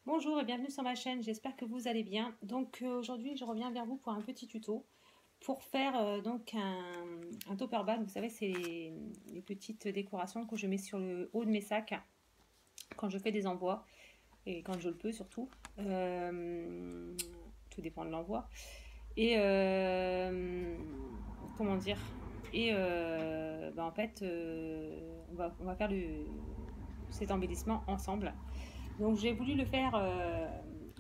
Bonjour et bienvenue sur ma chaîne, j'espère que vous allez bien. Donc aujourd'hui je reviens vers vous pour un petit tuto pour faire donc un topper bag. Vous savez, c'est les petites décorations que je mets sur le haut de mes sacs quand je fais des envois et quand je le peux surtout. Tout dépend de l'envoi. Et comment dire, et en fait on va faire cet embellissement ensemble. Donc j'ai voulu le faire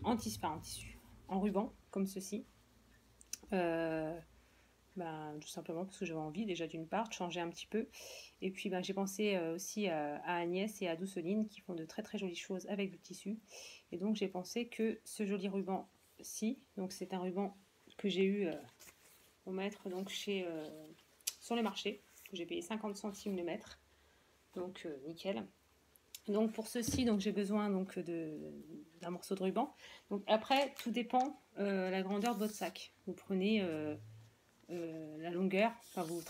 en tissu, enfin en tissu, en ruban, comme ceci. Euh, tout simplement parce que j'avais envie déjà d'une part de changer un petit peu. Et puis j'ai pensé aussi à Agnès et à Douceline qui font de très très jolies choses avec du tissu. Et donc j'ai pensé que ce joli ruban-ci, donc c'est un ruban que j'ai eu au mètre donc sur le marché, que j'ai payé 50 centimes le mètre. Donc nickel. Donc pour ceci, donc j'ai besoin donc d'un morceau de ruban. Donc après, tout dépend la grandeur de votre sac. Vous prenez la longueur, enfin vous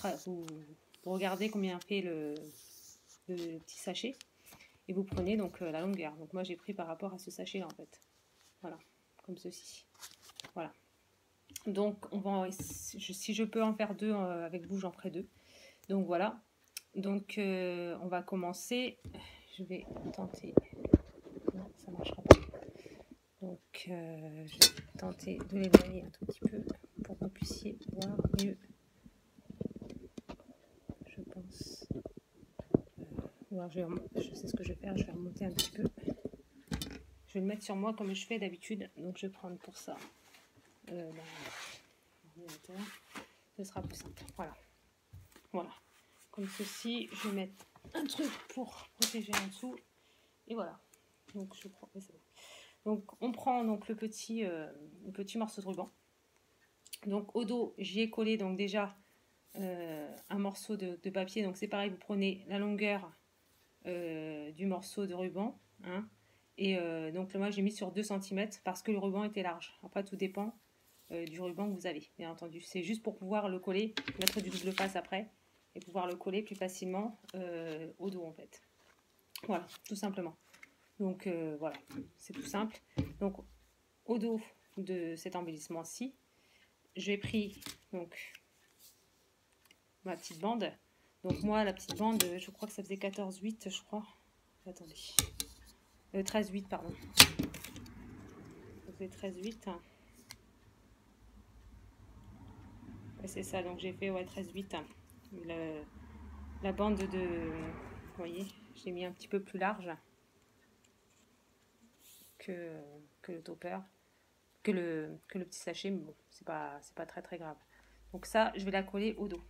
regardez combien fait le petit sachet et vous prenez donc la longueur. Donc moi j'ai pris par rapport à ce sachet là en fait. Voilà, comme ceci. Voilà. Donc on va, si je peux en faire deux avec vous, j'en ferai deux. Donc voilà. Donc on va commencer. Je vais tenter. Non, ça ne marchera pas. Donc, je vais tenter de l'éloigner un tout petit peu pour que vous puissiez voir mieux, je pense. Je sais ce que je vais faire, je vais remonter un petit peu. Je vais le mettre sur moi comme je fais d'habitude. Donc, je vais prendre pour ça l'ordinateur. Ce sera plus simple. Voilà. Voilà. Comme ceci, je vais mettre un truc pour protéger en dessous. Et voilà. Donc, je prends. C'est bon. Donc, on prend donc le petit morceau de ruban. Donc au dos, j'y ai collé donc déjà un morceau de papier. Donc c'est pareil, vous prenez la longueur du morceau de ruban. Hein, et donc moi j'ai mis sur 2 cm parce que le ruban était large. Après tout dépend du ruban que vous avez, bien entendu. C'est juste pour pouvoir le coller, mettre du double face après et pouvoir le coller plus facilement au dos en fait. Voilà, tout simplement. Donc voilà, c'est tout simple. Donc au dos de cet embellissement-ci, j'ai pris donc ma petite bande. Donc moi, la petite bande, je crois que ça faisait 14,8, je crois. Attendez. 13,8, pardon. Ça faisait 13,8. Ouais, c'est ça, donc j'ai fait 13,8. La bande de... Vous voyez, j'ai mis un petit peu plus large que le topper, que le petit sachet, mais bon, c'est pas très très grave. Donc ça, je vais la coller au dos.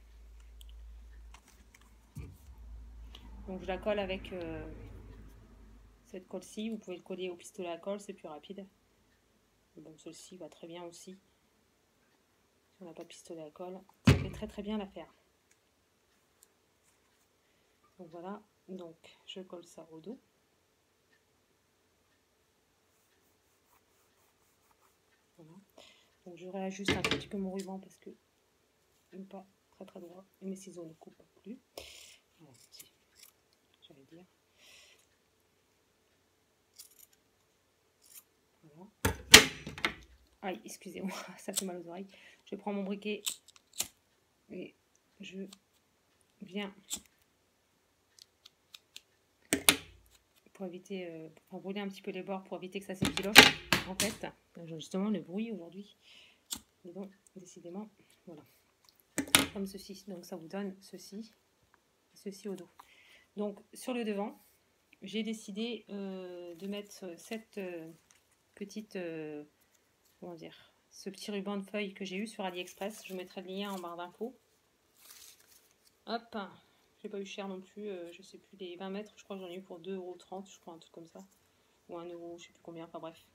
Donc je la colle avec cette colle-ci. Vous pouvez le coller au pistolet à colle, c'est plus rapide. Bon, celle-ci va très bien aussi. Si on n'a pas de pistolet à colle, ça fait très très bien l'affaire. Donc voilà, donc je colle ça au dos. Voilà. Donc je réajuste un petit peu mon ruban parce que il n'est pas très très droit et mes ciseaux ne coupent plus. Voilà, j'allais dire. Voilà. Aïe, excusez-moi, ça fait mal aux oreilles. Je prends mon briquet et je viens pour éviter, pour brûler un petit peu les bords pour éviter que ça s'effiloche. En fait, justement le bruit aujourd'hui. Mais bon, décidément, voilà. Comme ceci. Donc ça vous donne ceci et ceci au dos. Donc sur le devant, j'ai décidé de mettre cette petite, comment dire, ce petit ruban de feuilles que j'ai eu sur AliExpress. Je vous mettrai le lien en barre d'infos. Hop, j'ai pas eu cher non plus, je sais plus, les 20 mètres, je crois que j'en ai eu pour 2,30 €, je crois, un truc comme ça. Ou 1 €, je sais plus combien, enfin bref.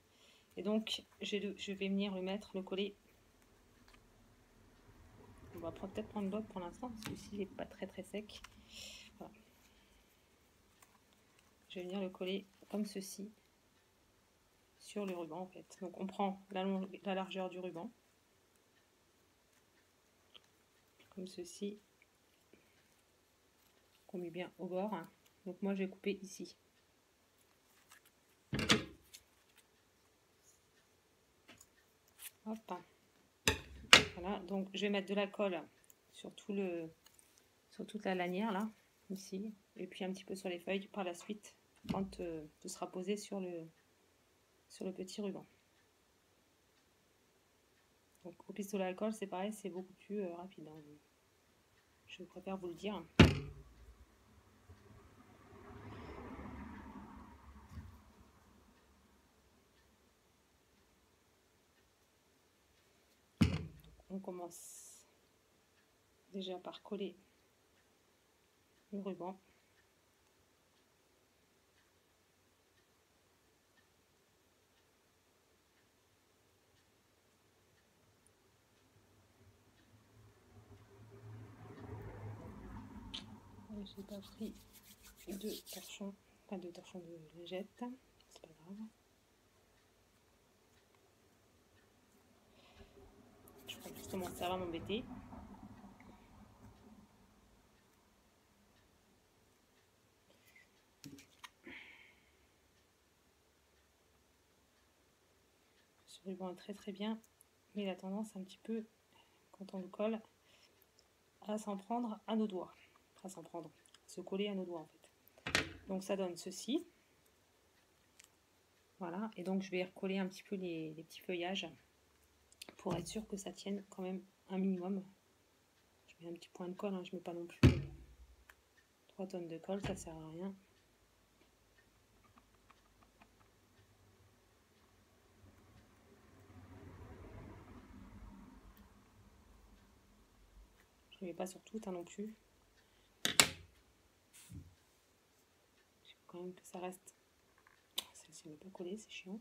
Et donc, je vais venir le mettre, le coller. On va peut-être prendre l'autre pour l'instant, parce que celui-ci il n'est pas très très sec. Voilà. Je vais venir le coller comme ceci sur le ruban en fait. Donc on prend la largeur du ruban, comme ceci, qu'on met bien au bord. Donc moi je vais couper ici. Hop. Voilà, donc je vais mettre de la colle sur sur toute la lanière là, ici, et puis un petit peu sur les feuilles par la suite, quand ce sera posé sur le petit ruban. Donc au pistolet à colle, c'est pareil, c'est beaucoup plus rapide, hein. Je préfère vous le dire. On commence déjà par coller le ruban. J'ai pas pris de torchon, pas de torchon de lingette, c'est pas grave. Je crois que justement ça va m'embêter. Ce ruban est très très bien, mais il a tendance un petit peu, quand on le colle, à s'en prendre à nos doigts. À se coller à nos doigts en fait. Donc ça donne ceci. Voilà, et donc je vais recoller un petit peu les petits feuillages pour être sûr que ça tienne quand même un minimum. Je mets un petit point de colle, hein, je ne mets pas non plus 3 tonnes de colle, ça sert à rien. Je ne mets pas sur tout, hein, non plus. Il faut quand même que ça reste. Celle-ci n'est pas collée, c'est chiant.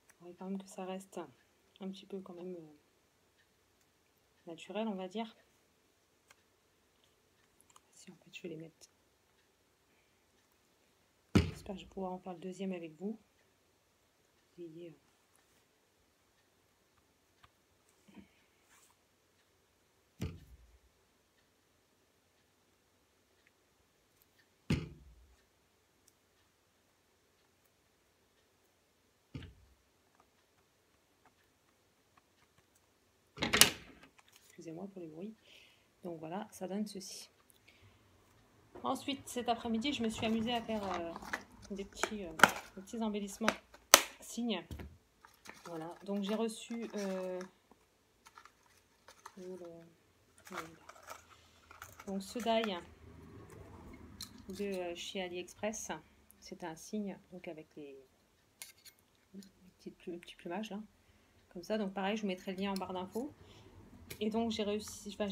Il faudrait quand même que ça reste un petit peu quand même naturel, on va dire. Si en fait je vais les mettre. J'espère que je vais pouvoir en faire le deuxième avec vous. Vous ayez, excusez-moi pour le bruit. Donc voilà, ça donne ceci. Ensuite, cet après-midi, je me suis amusée à faire des petits embellissements signes. Voilà, donc j'ai reçu donc ce die de chez AliExpress. C'est un signe donc avec les petits plumages là, comme ça. Donc pareil, je vous mettrai le lien en barre d'infos. Et donc j'ai réussi, enfin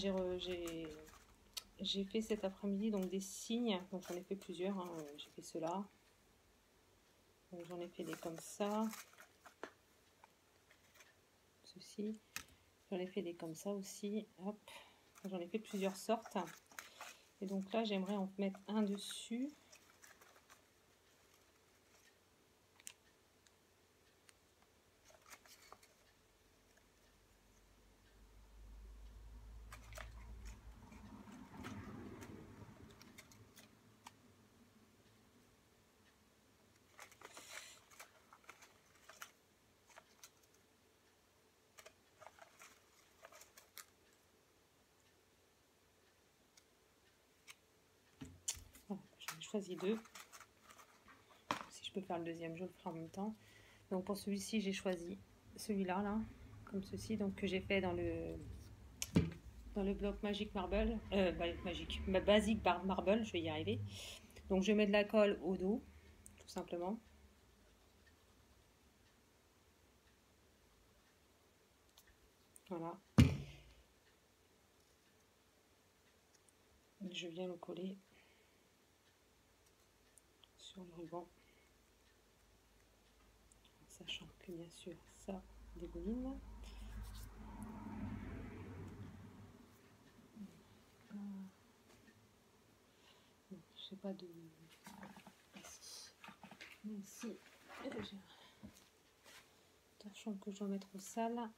j'ai fait cet après-midi donc des signes. Donc j'en ai fait plusieurs, hein. J'ai fait ceux-là. Donc j'en ai fait des comme ça. Ceci. J'en ai fait des comme ça aussi. Hop. J'en ai fait plusieurs sortes. Et donc là, j'aimerais en mettre un dessus. Voilà, j'en ai choisi deux. Si je peux faire le deuxième, je le ferai en même temps. Donc pour celui-ci, j'ai choisi celui-là, là, comme ceci, donc que j'ai fait dans le bloc Magic Marble, Basic Marble, je vais y arriver. Donc je mets de la colle au dos, tout simplement. Voilà. Je viens le coller sur le ruban, en sachant que bien sûr ça dégouline. Je sais pas de ici, mais ici j'ai un torchon que je dois mettre au sale.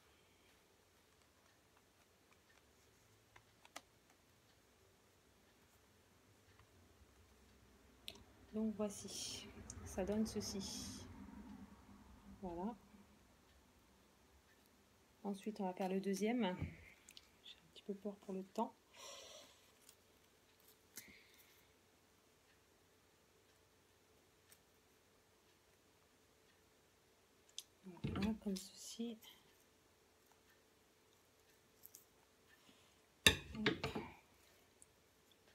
Donc voici, ça donne ceci. Voilà. Ensuite, on va faire le deuxième. J'ai un petit peu peur pour le temps. Voilà, comme ceci.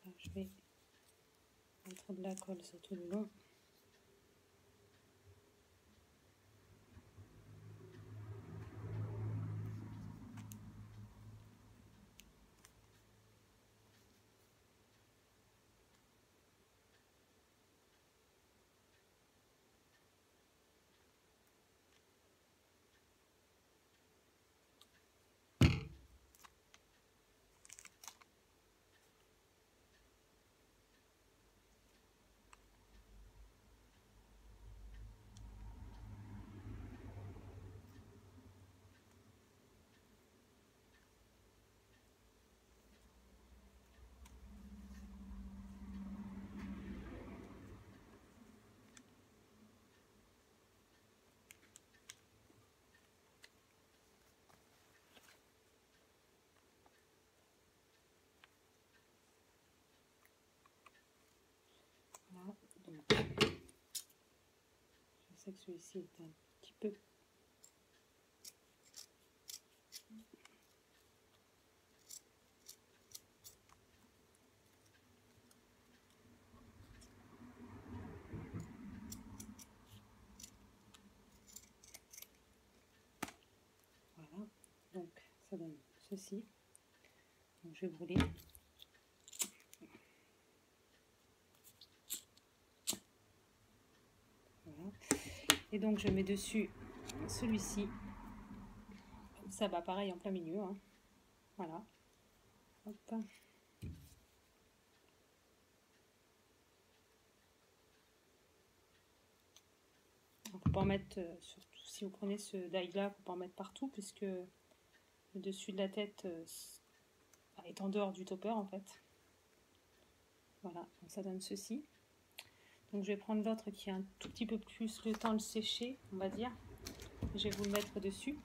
Là, je vais mettre de la colle sur tout le long. Voilà, donc je sais que celui-ci est un petit peu voilà, donc ça donne ceci. Donc je vais brûler. Voilà. Et donc je mets dessus celui-ci. Ça va pareil en plein milieu. Hein. Voilà. Hop. On peut pas en mettre, surtout si vous prenez ce die-là, on peut pas en mettre partout puisque le dessus de la tête est en dehors du topper en fait. Voilà, donc ça donne ceci. Donc je vais prendre l'autre qui a un tout petit peu plus le temps de sécher, on va dire. Je vais vous le mettre dessus.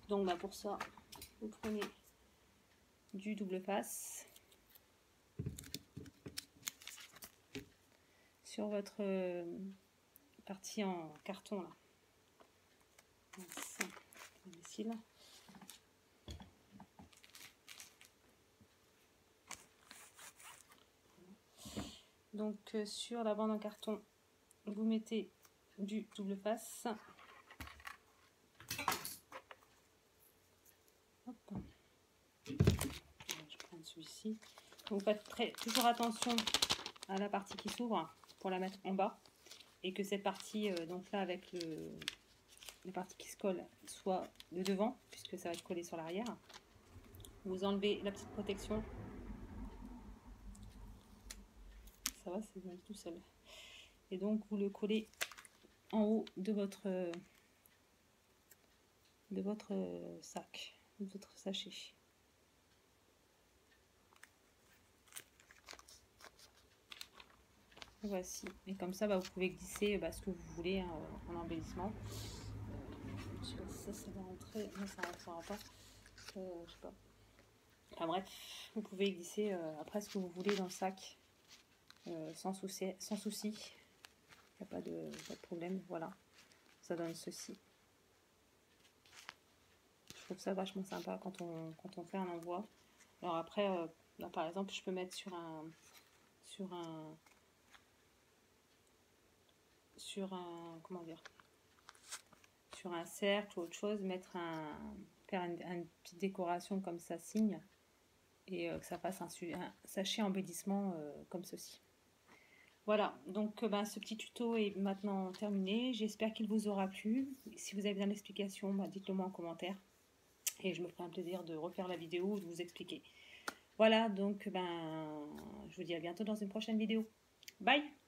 Donc bah, pour ça, vous prenez du double face sur votre partie en carton là. Ça, imbécile. Donc sur la bande en carton, vous mettez du double face. Hop. Je prends celui-ci. Vous faites toujours attention à la partie qui s'ouvre pour la mettre en bas et que cette partie donc là avec la partie qui se colle soit de devant puisque ça va être collé sur l'arrière. Vous enlevez la petite protection. Ça va, c'est venu tout seul. Et donc vous le collez en haut de votre sac, de votre sachet. Voici. Et comme ça, bah, vous pouvez glisser ce que vous voulez hein, en embellissement. Je sais pas si ça va rentrer. Non, ça ne rentrera pas. Je sais pas. Enfin bref, vous pouvez glisser après ce que vous voulez dans le sac sans souci. Il n'y a pas de problème. Voilà. Ça donne ceci. Je trouve ça vachement sympa quand on fait un envoi. Alors après, là par exemple, je peux mettre sur un comment dire, sur un cercle ou autre chose, faire une petite décoration comme ça, signe, et que ça fasse un sachet embellissement comme ceci. Voilà, donc ce petit tuto est maintenant terminé. J'espère qu'il vous aura plu. Si vous avez besoin d'explications, dites-le moi en commentaire. Et je me ferai un plaisir de refaire la vidéo ou de vous expliquer. Voilà, donc je vous dis à bientôt dans une prochaine vidéo. Bye!